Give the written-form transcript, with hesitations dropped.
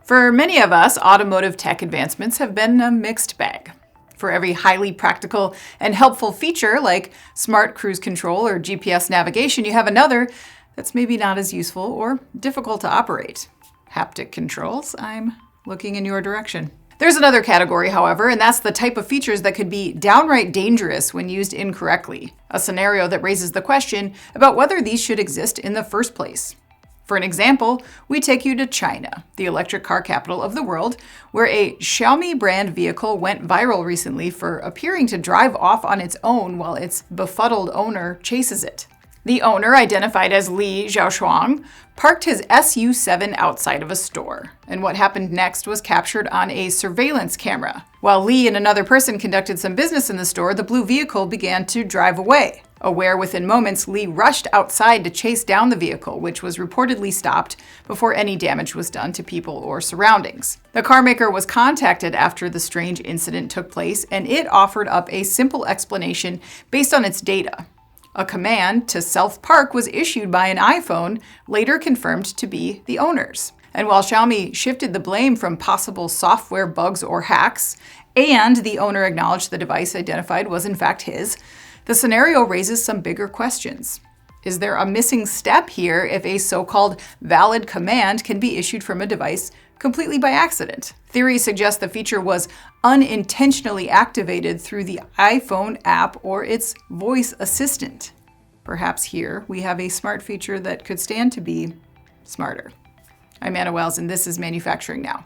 For many of us, automotive tech advancements have been a mixed bag. For every highly practical and helpful feature like smart cruise control or GPS navigation, you have another that's maybe not as useful or difficult to operate. Haptic controls, I'm looking in your direction. There's another category, however, and that's the type of features that could be downright dangerous when used incorrectly, a scenario that raises the question about whether these should exist in the first place. For an example, we take you to China, the electric car capital of the world, where a Xiaomi brand vehicle went viral recently for appearing to drive off on its own while its befuddled owner chases it. The owner, identified as Li Xiaoshuang, parked his SU7 outside of a store, and what happened next was captured on a surveillance camera. While Li and another person conducted some business in the store, the blue vehicle began to drive away. Aware within moments, Li rushed outside to chase down the vehicle, which was reportedly stopped before any damage was done to people or surroundings. The carmaker was contacted after the strange incident took place, and it offered up a simple explanation based on its data. A command to self-park was issued by an iPhone, later confirmed to be the owner's. And while Xiaomi shifted the blame from possible software bugs or hacks, and the owner acknowledged the device identified was in fact his, the scenario raises some bigger questions. Is there a missing step here if a so-called valid command can be issued from a device completely by accident? Theories suggest the feature was unintentionally activated through the iPhone app or its voice assistant. Perhaps here we have a smart feature that could stand to be smarter. I'm Anna Wells, and this is Manufacturing Now.